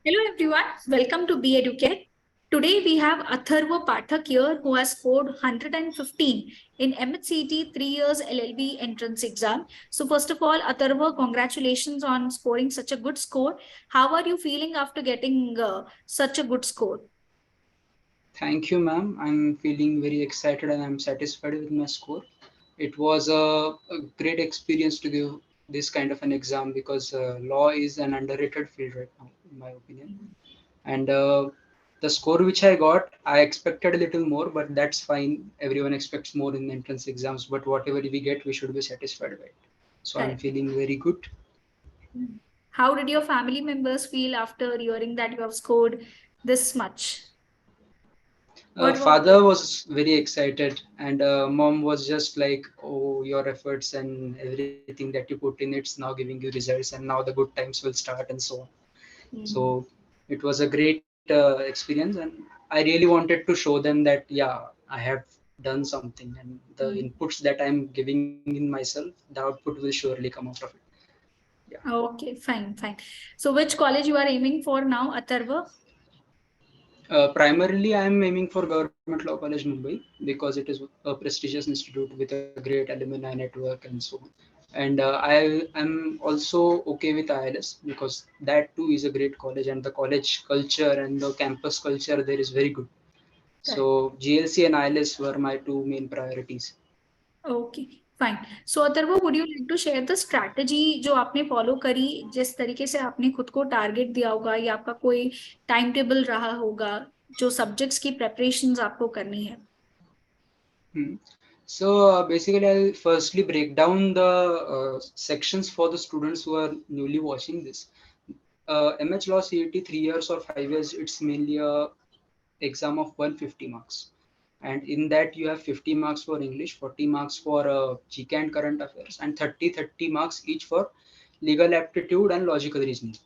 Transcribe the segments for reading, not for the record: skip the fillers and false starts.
Hello everyone, welcome to EduCARE. Today we have Atharva Pathak here who has scored 115 in mhcet 3 years LLB entrance exam. So first of all, Atharva, congratulations on scoring such a good score. How are you feeling after getting such a good score? Thank you, ma'am. I'm feeling very excited and I'm satisfied with my score. It was a great experience to give this kind of an exam because law is an underrated field right now, in my opinion. And the score which I got, I expected a little more, but that's fine. Everyone expects more in entrance exams, but whatever we get, we should be satisfied with. So I'm Correct. feeling very good. How did your family members feel after hearing that you have scored this much? What was Father was very excited, and mom was just like, "Oh, your efforts and everything that you put in, it's now giving you results, and now the good times will start, and so on." So Mhm. it was a great experience, and I really wanted to show them that, yeah, I have done something, and the inputs that I'm giving in myself, the output will surely come out of it. Yeah. Okay, fine, fine. So which college you are aiming for now, Atharva? Primarily, I am aiming for Government Law College Mumbai because it is a prestigious institute with a great alumni network and so on. And I am also okay with ILS because that too is a great college, and the college culture and the campus culture there is very good. Correct. So GLC and ILS were my two main priorities. Okay fine so Atharva would you like to share the strategy जो आपने follow करी जिस तरीके से आपने खुद को target दिया होगा या आपका कोई टाइम टेबल रहा होगा जो सब्जेक्ट्स की प्रेपरेशंस आपको करनी है. Hmm. So basically, I'll firstly break down the sections for the students who are newly watching this. MH Law CET 3 years or 5 years, it's mainly a exam of 150 marks. And in that, you have 50 marks for English, 40 marks for GK and current affairs, and 30 marks each for legal aptitude and logical reasoning.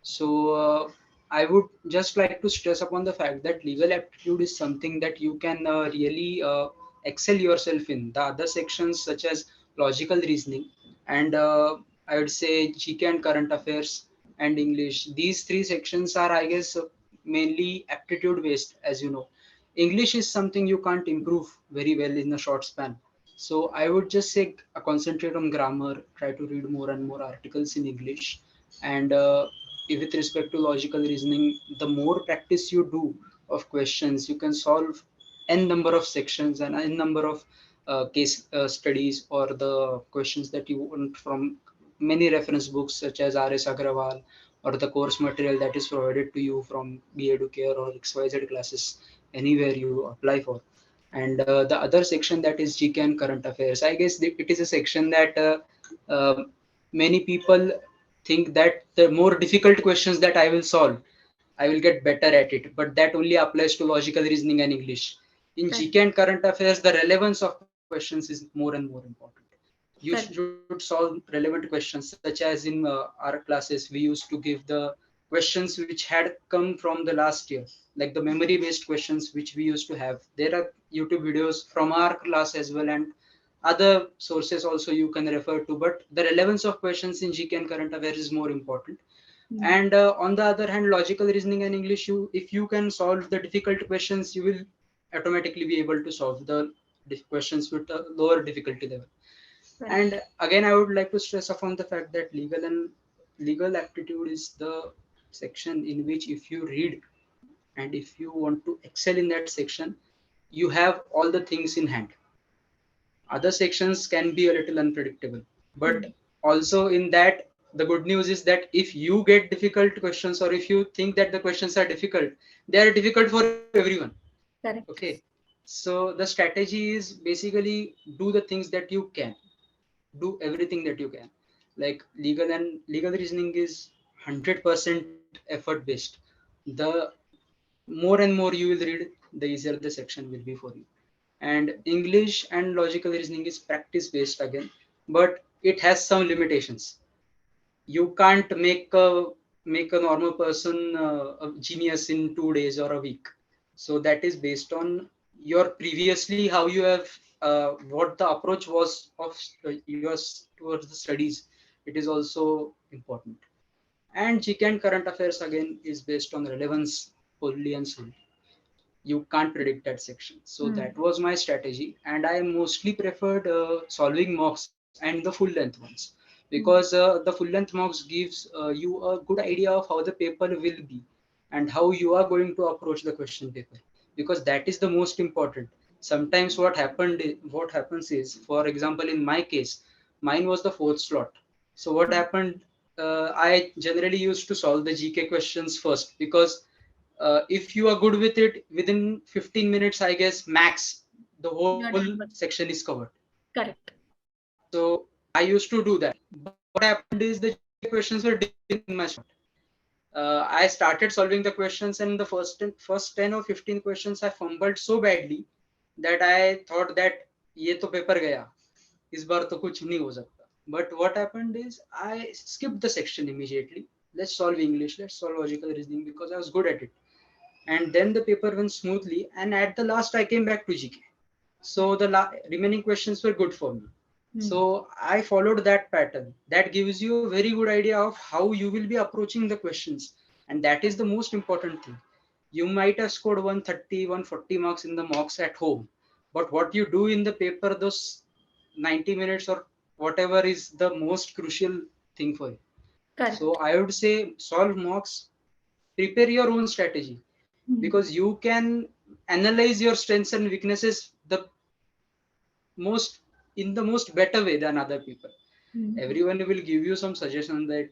So I would just like to stress upon the fact that legal aptitude is something that you can really excel yourself in. The other sections such as logical reasoning and I would say GK and current affairs and English. These three sections are, I guess, mainly aptitude based, as you know. English is something you can't improve very well in a short span. So I would just say concentrate on grammar, try to read more and more articles in English, and with respect to logical reasoning, the more practice you do of questions, you can solve n number of sections and n number of case studies or the questions that you want from many reference books such as R.S. Agrawal or the course material that is provided to you from EduCARE or XYZ classes, anywhere you apply for. And the other section that is GK and current affairs, I guess it is a section that many people think that the more difficult questions that I will solve, I will get better at it. But that only applies to logical reasoning and English. In Correct. GK and current affairs, the relevance of questions is more and more important. You Correct. should solve relevant questions, such as in our classes, we used to give the questions which had come from the last year, like the memory based questions which we used to have. There are YouTube videos from our class as well, and other sources also you can refer to, but the relevance of questions in GK and current affairs is more important. Mm. And on the other hand, logical reasoning and English, you if you can solve the difficult questions, you will automatically be able to solve the questions with a lower difficulty level. Correct. And again, I would like to stress upon the fact that legal aptitude is the section in which if you read and if you want to excel in that section, you have all the things in hand. Other sections can be a little unpredictable, but Mm. also in that, the good news is that if you get difficult questions or if you think that the questions are difficult, they are difficult for everyone. Okay. Correct. So the strategy is basically do the things that you can, do everything that you can. Like legal reasoning is 100% effort based. The more and more you will read, the easier the section will be for you. And English and logical reasoning is practice based again, but it has some limitations. You can't make a normal person a genius in 2 days or a week. So that is based on your previously how you have what the approach was of yours towards the studies. It is also important. And GK and current affairs again is based on relevance only and solely. You can't predict that section. So that was my strategy, and I mostly preferred solving mocks and the full length ones, because the full length mocks gives you a good idea of how the paper will be and how you are going to approach the question paper, because that is the most important. Sometimes what happens is, for example, in my case, mine was the fourth slot. So what happened, I generally used to solve the GK questions first, because if you are good with it, within 15 minutes, I guess, max, the whole You're done with. section is covered. Correct. So I used to do that. But what happened is the GK questions were difficult in my slot. I started solving the questions, and the first 10 or 15 questions I fumbled so badly that I thought that ये तो paper गया, इस बार तो कुछ नहीं हो सकता. But what happened is I skipped the section immediately. Let's solve English, let's solve logical reasoning, because I was good at it. And then the paper went smoothly, and at the last I came back to GK. So the remaining questions were good for me. So I followed that pattern. That gives you a very good idea of how you will be approaching the questions, and that is the most important thing. You might have scored 130, 140 marks in the mocks at home, but what you do in the paper, those 90 minutes or whatever, is the most crucial thing for you. So Correct. I would say solve mocks, prepare your own strategy, because you can analyze your strengths and weaknesses most in the most better way than other people. Everyone will give you some suggestion that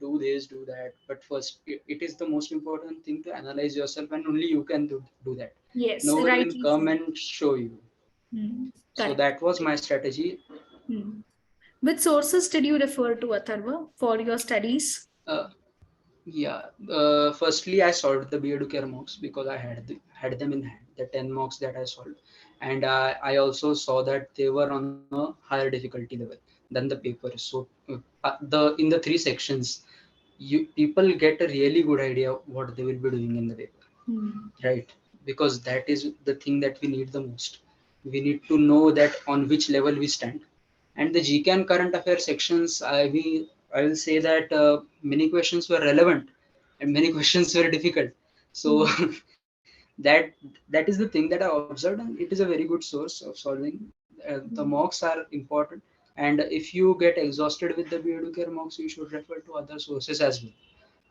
do this, do that, but first it is the most important thing to analyze yourself, and only you can do that. Yes, No one will rightly come said. and show you. So Correct. that was my strategy. Which sources did you refer to, Atharva, for your studies? uh, Yeah, firstly, I solved the BEduCARE mocks because I had them in hand, the 10 mocks that I solved. And I also saw that they were on a higher difficulty level than the paper. So in the three sections, people get a really good idea what they will be doing in the paper, right? Because that is the thing that we need the most. We need to know that on which level we stand. And the GK and current affairs sections, I will say that many questions were relevant and many questions were difficult. So that that is the thing that I observed, and it is a very good source of solving. The mocks are important, and if you get exhausted with the BEduCARE mocks, you should refer to other sources as well.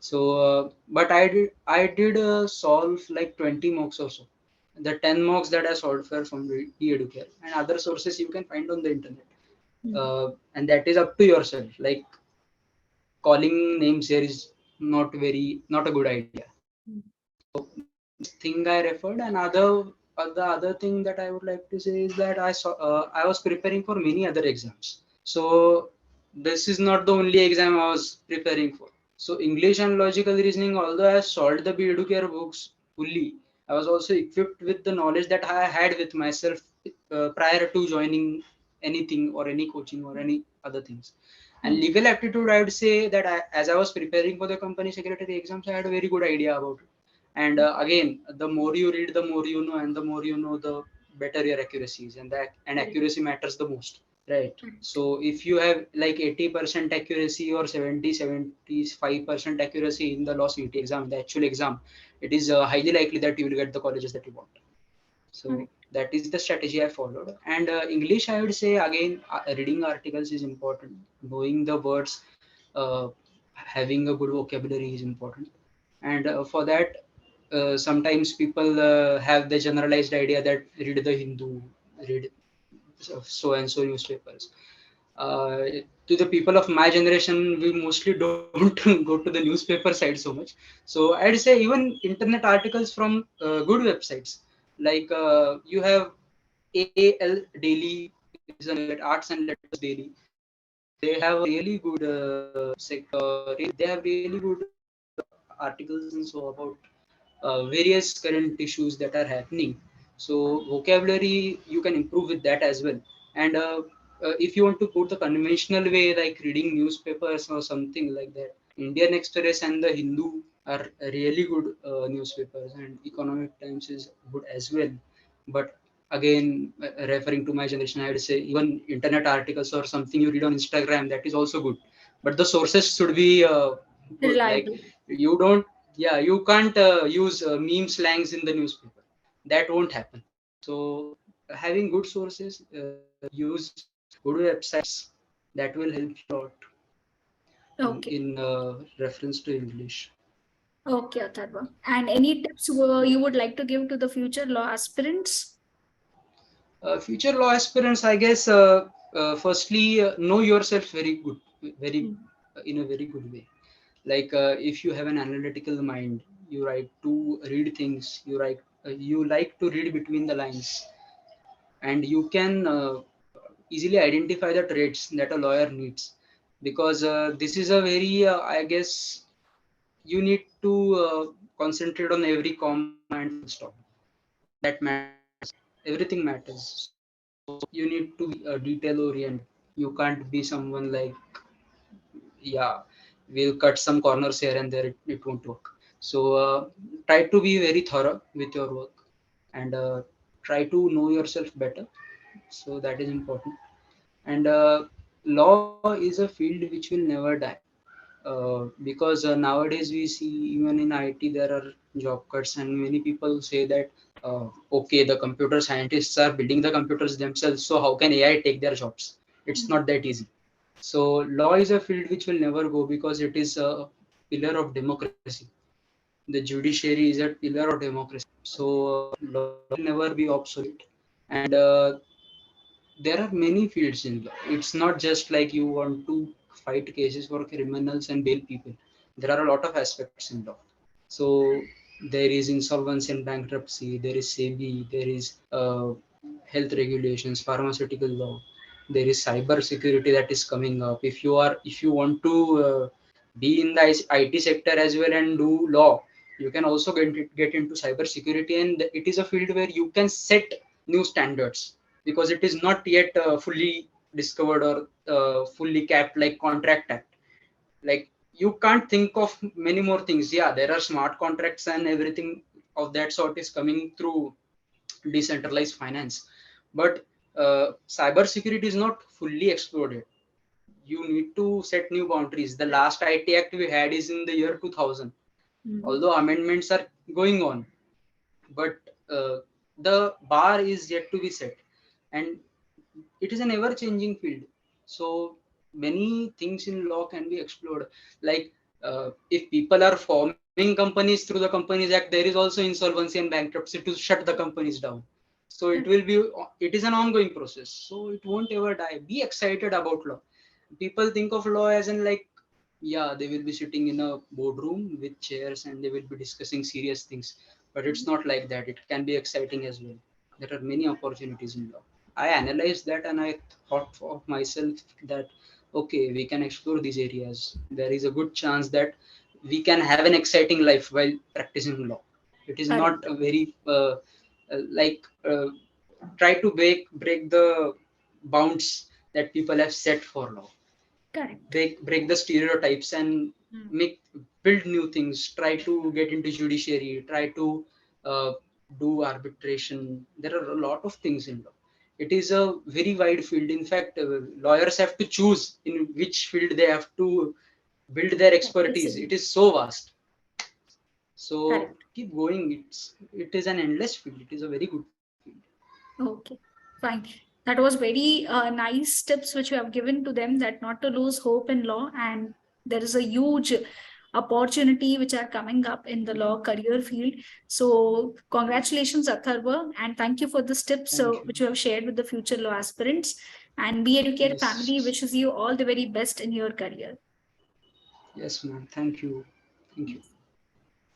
So, but I did solve like 20 mocks or so. The 10 mocks that I solved were from the EduCare, and other sources you can find on the internet. And that is up to yourself. Like, calling names here is not a good idea. So this thing I referred. And the other thing that I would like to say is that I was preparing for many other exams. So this is not the only exam I was preparing for. So English and logical reasoning, although I solved the BEduCARE books fully, I was also equipped with the knowledge that I had with myself prior to joining anything or any coaching or any other things. And legal aptitude, I would say that as I was preparing for the company secretary exams, I had a very good idea about it. And again, the more you read, the more you know, and the more you know, the better your accuracy is, and accuracy matters the most, right? So if you have like 80% accuracy or 75% accuracy in the law CET exam, the actual exam, it is highly likely that you will get the colleges that you want. So that is the strategy I followed. And English, I would say again, reading articles is important. Knowing the words, having a good vocabulary is important. And for that, sometimes people have the generalized idea that read the Hindu, read so and so newspapers. Uh, to the people of my generation, we mostly don't go to the newspaper side so much. So I'd say even internet articles from good websites, like you have AL Daily is a newsletter, Arts and Letters Daily. So they have a really good they have really good articles and so about various current issues that are happening. So vocabulary you can improve with that as well. And if you want to go the conventional way, like reading newspapers or something like that, Indian Express and the Hindu are really good newspapers, and Economic Times is good as well. But again, referring to my generation, I would say even internet articles or something you read on Instagram, that is also good. But the sources should be good. Like Reliable. you don't, yeah, you can't use meme slangs in the newspaper. That won't happen. So having good sources, use good websites, that will help you a lot Okay. in reference to English. Okay, Atharva. And any tips you would like to give to the future law aspirants? Future law aspirants, I guess, firstly, know yourself very good, very Mm. in a very good way. Like if you have an analytical mind, you like to read things, you like to read between the lines, and you can easily identify the traits that a lawyer needs. Because this is a very, I guess, you need to concentrate on every comma and full stop. That matters. Everything matters. So you need to be detail oriented. You can't be someone like, yeah, we'll cut some corners here and there, it won't work. So try to be very thorough with your work, and try to know yourself better. So that is important. And law is a field which will never die. Because nowadays we see, even in IT there are job cuts, and many people say that okay, the computer scientists are building the computers themselves, so how can AI take their jobs? It's Mm. not that easy. So law is a field which will never go, because it is a pillar of democracy. The judiciary is a pillar of democracy. So law will never be obsolete. And there are many fields in law. It's not just like you want to fight cases for criminals and bail people. There are a lot of aspects in law. So there is insolvency and bankruptcy, there is SEBI, there is health regulations, pharmaceutical law, there is cyber security that is coming up. If you want to be in the IT sector as well and do law, you can also get into cyber security, and it is a field where you can set new standards, because it is not yet fully discovered or fully capped like contract act. Like you can't think of many more things. Yeah, there are smart contracts and everything of that sort is coming through decentralized finance, but cyber security is not fully explored. You need to set new boundaries. The last IT act we had is in the year 2000, Mm. although amendments are going on, but the bar is yet to be set, and it is an ever changing field. So many things in law can be explored. Like if people are forming companies through the Companies Act, there is also insolvency and bankruptcy to shut the companies down. So it is an ongoing process, so it won't ever die. Be excited about law. People think of law as in like, yeah, they will be sitting in a boardroom with chairs and they will be discussing serious things, but it's not like that. It can be exciting as well. There are many opportunities in law. I analyzed that and I thought of myself that okay, we can explore these areas. There is a good chance that we can have an exciting life while practicing law. It is not Correct. a very like try to break the bounds that people have set for law. Correct. Break the stereotypes and Mm. make build new things. Try to get into judiciary, try to uh, do arbitration. There are a lot of things in law. It is a very wide field. In fact, lawyers have to choose in which field they have to build their expertise. Excellent. It is so vast. So Correct. keep going. It is an endless field. It is a very good field. Okay, fine. That was very nice tips which you have given to them, that not to lose hope in law, and there is a huge opportunity which are coming up in the law career field. So congratulations, Atharva, and thank you for the tips Thank you. which you have shared with the future law aspirants. And Be Educare family Yes. wishes you all the very best in your career. Yes, ma'am. Thank you. Thank you.